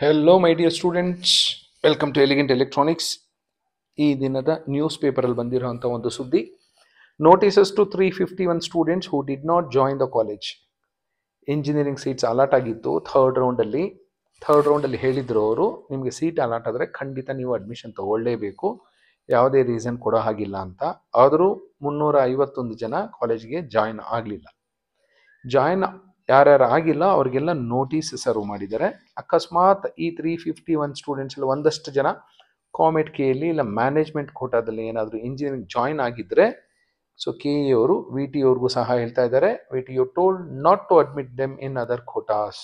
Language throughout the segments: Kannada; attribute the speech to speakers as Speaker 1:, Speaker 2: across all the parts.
Speaker 1: Hello, my dear students. Welcome to Elegant Electronics. ಈ ದಿನದ ನ್ಯೂಸ್ ಪೇಪರಲ್ಲಿ ಬಂದಿರುವಂಥ ಒಂದು ಸುದ್ದಿ. Notices to 351 students who did not join the college. Engineering seats allot ಆಗಿತ್ತು ಥರ್ಡ್ ರೌಂಡಲ್ಲಿ ಹೇಳಿದ್ರು ಅವರು, ನಿಮಗೆ ಸೀಟ್ ಅಲಾಟ್ ಆದರೆ ಖಂಡಿತ ನೀವು ಅಡ್ಮಿಷನ್ ತಗೊಳ್ಳೇಬೇಕು, ಯಾವುದೇ ರೀಸನ್ ಕೊಡೋ ಹಾಗಿಲ್ಲ ಅಂತ. ಆದರೂ 351 ಜನ ಕಾಲೇಜ್ಗೆ ಜಾಯಿನ್ ಆಗಲಿಲ್ಲ. ಜಾಯಿನ್ ಯಾರ್ಯಾರು ಆಗಿಲ್ಲ ಅವ್ರಿಗೆಲ್ಲ ನೋಟಿಸ್ ಸರ್ವ್ ಮಾಡಿದ್ದಾರೆ. ಅಕಸ್ಮಾತ್ ಈ 351 ಸ್ಟೂಡೆಂಟ್ಸ್ ಅಲ್ಲಿ ಒಂದಷ್ಟು ಜನ ಕಾಮೆಟ್ ಕೆಯಲ್ಲಿ ಇಲ್ಲ ಮ್ಯಾನೇಜ್ಮೆಂಟ್ ಕೋಟಾದಲ್ಲಿ ಏನಾದರೂ ಇಂಜಿನಿಯರಿಂಗ್ ಜಾಯಿನ್ ಆಗಿದ್ರೆ, ಸೊ ಕೆ ಇ ಅವರು ವಿ ಟಿ ಅವ್ರಿಗೂ ಸಹ ಹೇಳ್ತಾ ಇದ್ದಾರೆ, V T you told not to admit them in other quotas.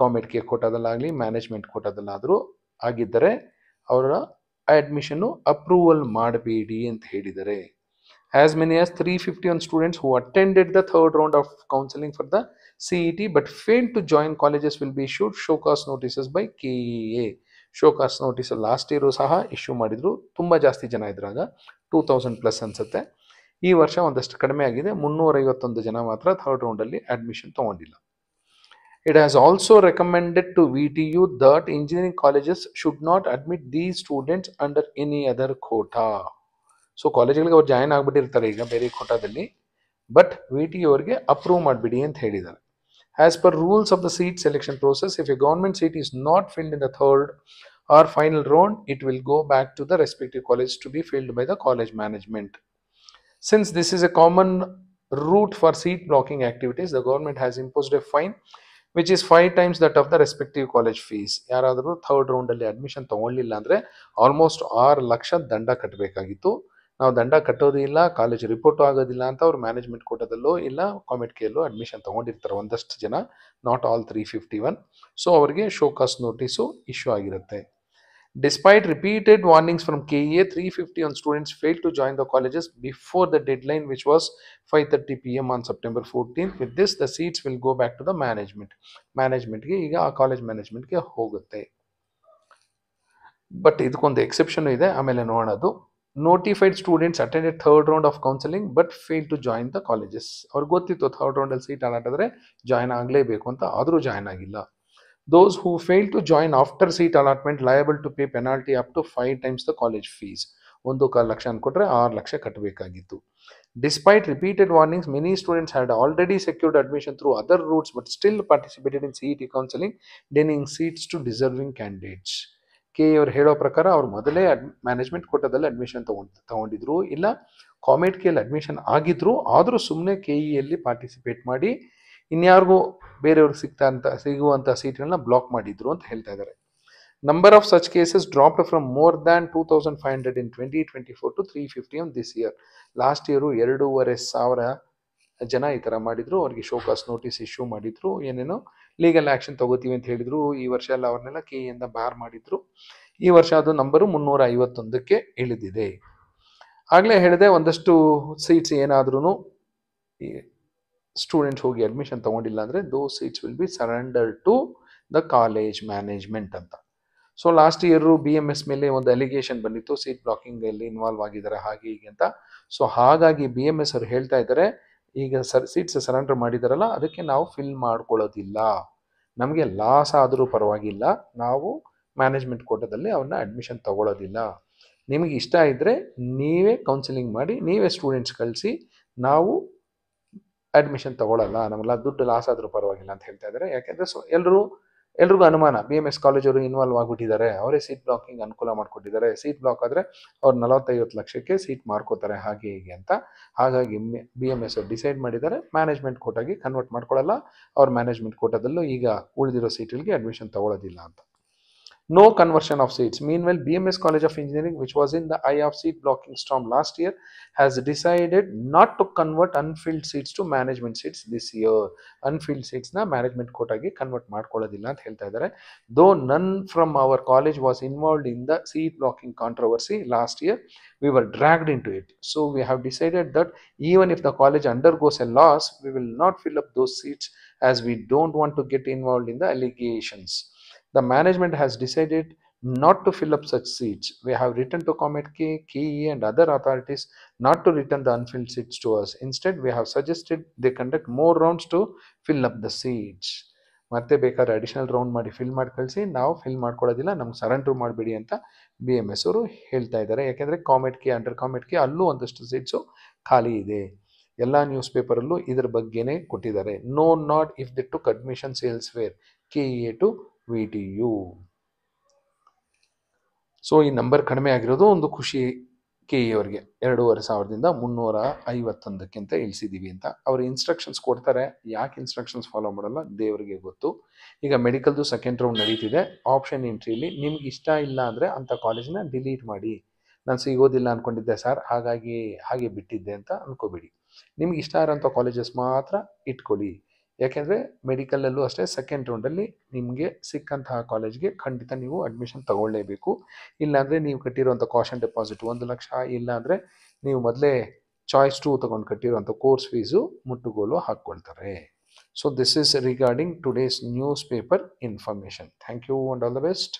Speaker 1: COMEDK ಕೋಟಾದಲ್ಲಾಗಲಿ ಮ್ಯಾನೇಜ್ಮೆಂಟ್ ಕೋಟಾದಲ್ಲಾದರೂ ಆಗಿದ್ದರೆ ಅವರ ಅಡ್ಮಿಷನ್ನು ಅಪ್ರೂವಲ್ ಮಾಡಬೇಡಿ ಅಂತ ಹೇಳಿದ್ದಾರೆ. As many as 351 students who attended the third round of counseling for the CET but failed to join colleges will be issued show cause notices by KEA. show cause notice last year ಸಹ ಇಶ್ಯೂ ಮಾಡಿದ್ರು. ತುಂಬ ಜಾಸ್ತಿ ಜನ ಇದ್ರಾಗ 2000+ ಅನ್ಸುತ್ತೆ. ಈ ವರ್ಷ ಒಂದಷ್ಟು ಕಡಿಮೆ ಆಗಿದೆ, 351 ಜನ ಮಾತ್ರ ಥರ್ಡ್ ರೌಂಡಲ್ಲಿ ಅಡ್ಮಿಷನ್ ತೊಗೊಂಡಿಲ್ಲ. It has also recommended to VTU that engineering colleges should not admit these students under any other quota. So ಕಾಲೇಜ್ಗಳಿಗೆ ಅವ್ರು ಜಾಯಿನ್ ಆಗಿಬಿಟ್ಟಿರ್ತಾರೆ ಈಗ ಬೇರೆ ಕೋಟಾದಲ್ಲಿ, ಬಟ್ ವಿ ಟಿ ಅವರಿಗೆ ಅಪ್ರೂವ್ ಮಾಡಿಬಿಡಿ ಅಂತ ಹೇಳಿದ್ದಾರೆ. As per rules of the seat selection process, if a government seat is not filled in the third or final round, it will go back to the respective college to be filled by the college management. Since this is a common route for seat blocking activities, the government has imposed A fine which is 5 times that of the respective college fees. ಯಾರಾದರೂ ಥರ್ಡ್ ರೌಂಡಲ್ಲಿ ಅಡ್ಮಿಷನ್ ತೊಗೊಳ್ಳಿಲ್ಲ ಅಂದರೆ ಆಲ್ಮೋಸ್ಟ್ 6 ಲಕ್ಷ ದಂಡ ಕಟ್ಟಬೇಕಾಗಿತ್ತು. ನಾವು ದಂಡ ಕಟ್ಟೋದು ಇಲ್ಲ, ಕಾಲೇಜ್ ರಿಪೋರ್ಟು ಆಗೋದಿಲ್ಲ ಅಂತ ಅವ್ರು ಮ್ಯಾನೇಜ್ಮೆಂಟ್ ಕೋಟಾದಲ್ಲೋ ಇಲ್ಲ ಕಾಮೆಟ್ ಕೆಯಲ್ಲೋ ಅಡ್ಮಿಷನ್ ತೊಗೊಂಡಿರ್ತಾರೆ ಒಂದಷ್ಟು ಜನ, ನಾಟ್ ಆಲ್ 351. ಸೊ ಅವರಿಗೆ ಶೋ ಕಾಸ್ ನೋಟಿಸು ಇಶ್ಯೂ ಆಗಿರುತ್ತೆ. Despite repeated warnings from KEA, 351 students failed to join the colleges before the deadline, which was 5:30 p.m. on September 14th. With this, the seats will go back to the management. ಮ್ಯಾನೇಜ್ಮೆಂಟ್ಗೆ ಈಗ ಆ ಕಾಲೇಜ್ ಮ್ಯಾನೇಜ್ಮೆಂಟ್ಗೆ ಹೋಗುತ್ತೆ. ಬಟ್ ಇದಕ್ಕೊಂದು ಎಕ್ಸೆಪ್ಷನ್ ಇದೆ, ಆಮೇಲೆ ನೋಡೋದು. Notified students attended third round of counselling but fail to join the colleges. ಅವ್ರಿಗೆ ಗೊತ್ತಿತ್ತು ಥರ್ಡ್ ರೌಂಡಲ್ಲಿ ಸೀಟ್ ಅಲಾಟ್ ಆದರೆ ಜಾಯಿನ್ ಆಗಲೇಬೇಕು ಅಂತ, ಆದರೂ ಜಾಯಿನ್ ಆಗಿಲ್ಲ. Those who fail to join after seat allotment liable to pay penalty up to 5 times the college fees. 1.25 lakh ಅನ್ಕೊಟ್ರೆ 6 ಲಕ್ಷ ಕಟ್ಟಬೇಕಾಗಿತ್ತು. Despite repeated warnings, many students had already secured admission through other routes but still participated in CET counseling, denying seats to deserving candidates. K ಅವ್ರು ಹೇಳೋ ಪ್ರಕಾರ ಅವ್ರು ಮೊದಲೇ ಮ್ಯಾನೇಜ್ಮೆಂಟ್ ಕೋಟಾದಲ್ಲಿ ಅಡ್ಮಿಷನ್ ತಗೊಂಡಿದ್ರು, ಇಲ್ಲ ಕಾಮೆಟ್ ಕೆಯಲ್ಲಿ ಅಡ್ಮಿಷನ್ ಆಗಿದ್ರು, ಆದರೂ ಸುಮ್ಮನೆ ಕೆ ಇಯಲ್ಲಿ ಪಾರ್ಟಿಸಿಪೇಟ್ ಮಾಡಿ ಇನ್ಯಾರಿಗೂ ಬೇರೆಯವ್ರಿಗೆ ಸಿಗುವಂಥ ಸೀಟ್ಗಳನ್ನ ಬ್ಲಾಕ್ ಮಾಡಿದ್ರು ಅಂತ ಹೇಳ್ತಾ ಇದ್ದಾರೆ. Number of such cases dropped from more than 2500 in 2024 to 350 this year. Last year 2500 ಜನ ಈ ಥರ ಮಾಡಿದ್ರು, ಅವ್ರಿಗೆ ಶೋಕಾಸ್ ನೋಟಿಸ್ ಇಶ್ಯೂ ಮಾಡಿದ್ರು, ಏನೇನೋ ಲೀಗಲ್ ಆ್ಯಕ್ಷನ್ ತಗೋತೀವಿ ಅಂತ ಹೇಳಿದ್ರು. ಈ ವರ್ಷ ಎಲ್ಲ ಅವ್ರನ್ನೆಲ್ಲ ಕೆ ಇಂದ ಬ್ಯಾರ್ ಮಾಡಿದ್ರು. ಈ ವರ್ಷ ಅದು ನಂಬರು 351ಕ್ಕೆ ಇಳಿದಿದೆ. ಆಗಲೇ ಹೇಳಿದೆ, ಒಂದಷ್ಟು ಸೀಟ್ಸ್ ಏನಾದ್ರೂ ಸ್ಟೂಡೆಂಟ್ಸ್ ಹೋಗಿ ಅಡ್ಮಿಷನ್ ತೊಗೊಂಡಿಲ್ಲ ಅಂದರೆ those seats will be surrender to the college management ಅಂತ. ಸೊ ಲಾಸ್ಟ್ ಇಯರು BMS ಮೇಲೆ ಒಂದು ಅಲಿಗೇಷನ್ ಬಂದಿತ್ತು, ಸೀಟ್ ಬ್ಲಾಕಿಂಗಲ್ಲಿ ಇನ್ವಾಲ್ವ್ ಆಗಿದ್ದಾರೆ ಹಾಗೆ ಹೀಗೆ ಅಂತ. ಸೊ ಹಾಗಾಗಿ BMS ಅವರು ಹೇಳ್ತಾ ಇದ್ದಾರೆ, ಈಗ ಸೀಟ್ಸ್ ಸರೆಂಡರ್ ಮಾಡಿದಾರಲ್ಲ ಅದಕ್ಕೆ ನಾವು ಫಿಲ್ ಮಾಡ್ಕೊಳ್ಳೋದಿಲ್ಲ, ನಮಗೆ ಲಾಸ್ ಆದರೂ ಪರವಾಗಿಲ್ಲ, ನಾವು ಮ್ಯಾನೇಜ್ಮೆಂಟ್ ಕೋಟಾದಲ್ಲಿ ಅವ್ರನ್ನ ಅಡ್ಮಿಷನ್ ತಗೊಳ್ಳೋದಿಲ್ಲ. ನಿಮಗೆ ಇಷ್ಟ ಇದ್ದರೆ ನೀವೇ ಕೌನ್ಸಿಲಿಂಗ್ ಮಾಡಿ, ನೀವೇ ಸ್ಟೂಡೆಂಟ್ಸ್ ಕಳಿಸಿ, ನಾವು ಅಡ್ಮಿಷನ್ ತಗೊಳ್ಳಲ್ಲ, ನಮ್ಮೆಲ್ಲ ದುಡ್ಡು ಲಾಸ್ ಆದರೂ ಪರವಾಗಿಲ್ಲ ಅಂತ ಹೇಳ್ತಾ ಇದ್ದಾರೆ. ಯಾಕೆಂದರೆ ಎಲ್ರಿಗೂ ಅನುಮಾನ, BMS ಕಾಲೇಜವರು ಇನ್ವಾಲ್ವ್ ಆಗಿಬಿಟ್ಟಿದ್ದಾರೆ, ಅವರೇ ಸೀಟ್ ಬ್ಲಾಕಿಂಗ್ ಅನುಕೂಲ ಮಾಡಿಕೊಟ್ಟಿದ್ದಾರೆ, ಸೀಟ್ ಬ್ಲಾಕ್ ಆದರೆ ಅವ್ರು 40-50 ಲಕ್ಷಕ್ಕೆ ಸೀಟ್ ಮಾರ್ಕೋತಾರೆ ಹಾಗೆ ಹೀಗೆ ಅಂತ. ಹಾಗಾಗಿ BMS ಅವ್ರು ಡಿಸೈಡ್ ಮಾಡಿದ್ದಾರೆ ಮ್ಯಾನೇಜ್ಮೆಂಟ್ ಕೋಟಾಗಿ ಕನ್ವರ್ಟ್ ಮಾಡ್ಕೊಳ್ಳಲ್ಲ, ಅವ್ರ ಮ್ಯಾನೇಜ್ಮೆಂಟ್ ಕೋಟಾದಲ್ಲೂ ಈಗ ಉಳಿದಿರೋ ಸೀಟ್ಗಳಿಗೆ ಅಡ್ಮಿಷನ್ ತಗೊಳ್ಳೋದಿಲ್ಲ ಅಂತ. No conversion of seats. Meanwhile, BMS College of Engineering, which was in the eye of seat blocking storm last year, has decided not to convert unfilled seats to management seats this year. Unfilled seats na management quota ge convert ಮಾಡ್ಕೊಳ್ಳೋದಿಲ್ಲ ಅಂತ ಹೇಳ್ತಾ ಇದ್ದಾರೆ. Though none from our college was involved in the seat blocking controversy last year, we were dragged into it. So we have decided that even if the college undergoes a loss, we will not fill up those seats as we don't want to get involved in the allegations. The management has decided not to fill up such seats. We have written to Comet K, KE and other authorities not to return the unfilled seats to us. Instead, we have suggested they conduct more rounds to fill up the seats. ಮತ್ತೆ ಬೇಕಾದ್ರೆ ಅಡಿಷನಲ್ ರೌಂಡ್ ಮಾಡಿ ಫಿಲ್ ಮಾಡಿ ಕಳಿಸಿ, ನಾವು ಫಿಲ್ ಮಾಡ್ಕೊಳ್ಳೋದಿಲ್ಲ, ನಮ್ಗೆ ಸರೆಂಡ್ರ್ ಮಾಡಬೇಡಿ ಅಂತ BMS ಅವರು ಹೇಳ್ತಾ ಇದ್ದಾರೆ. ಯಾಕೆಂದರೆ ಕಾಮೆಡ್ಗೆ, ಅಂಡರ್ ಕಾಮೆಡ್ಗೆ ಅಲ್ಲೂ ಒಂದಷ್ಟು ಸೀಟ್ಸು ಖಾಲಿ ಇದೆ. ಎಲ್ಲ ನ್ಯೂಸ್ ಪೇಪರಲ್ಲೂ ಇದ್ರ ಬಗ್ಗೆನೇ ಕೊಟ್ಟಿದ್ದಾರೆ. No not if they took admissions elsewhere KEA to VTU. So ಈ ನಂಬರ್ ಕಡಿಮೆ ಆಗಿರೋದು ಒಂದು ಖುಷಿ KE ಅವ್ರಿಗೆ. 2500ದಿಂದ 351ಕ್ಕಿಂತ ಇಳಿಸಿದ್ದೀವಿ ಅಂತ ಅವ್ರು ಇನ್ಸ್ಟ್ರಕ್ಷನ್ಸ್ ಕೊಡ್ತಾರೆ. ಯಾಕೆ ಇನ್ಸ್ಟ್ರಕ್ಷನ್ಸ್ ಫಾಲೋ ಮಾಡಲ್ಲ ದೇವರಿಗೆ ಗೊತ್ತು. ಈಗ ಮೆಡಿಕಲ್ದು ಸೆಕೆಂಡ್ ರೌಂಡ್ ನಡೀತಿದೆ. ಆಪ್ಷನ್ ಎಂಟ್ರಿಲಿ ನಿಮ್ಗೆ ಇಷ್ಟ ಇಲ್ಲ ಅಂದರೆ ಅಂಥ ಕಾಲೇಜನ್ನ ಡಿಲೀಟ್ ಮಾಡಿ. ನಾನು ಸಿಗೋದಿಲ್ಲ ಅಂದ್ಕೊಂಡಿದ್ದೆ ಸರ್, ಹಾಗೆ ಬಿಟ್ಟಿದ್ದೆ ಅಂತ ಅಂದ್ಕೋಬೇಡಿ. ನಿಮ್ಗೆ ಇಷ್ಟ ಇರೋಂಥ ಕಾಲೇಜಸ್ ಮಾತ್ರ ಇಟ್ಕೊಳ್ಳಿ. ಯಾಕೆಂದರೆ ಮೆಡಿಕಲಲ್ಲೂ ಅಷ್ಟೇ ಸೆಕೆಂಡ್ ರೌಂಡಲ್ಲಿ ನಿಮಗೆ ಸಿಕ್ಕಂತಹ ಕಾಲೇಜ್ಗೆ ಖಂಡಿತ ನೀವು ಅಡ್ಮಿಷನ್ ತಗೊಳ್ಳೇಬೇಕು. ಇಲ್ಲಾಂದರೆ ನೀವು ಕಟ್ಟಿರುವಂಥ ಕಾಷನ್ ಡೆಪಾಸಿಟ್ 1 ಲಕ್ಷ, ಇಲ್ಲಾಂದರೆ ನೀವು ಮೊದಲೇ ಚಾಯ್ಸ್ 2 ತೊಗೊಂಡು ಕಟ್ಟಿರುವಂಥ ಕೋರ್ಸ್ ಫೀಸು ಮುಟ್ಟುಗೋಲು ಹಾಕ್ಕೊಳ್ತಾರೆ. So this is regarding today's newspaper information. Thank you and all the best.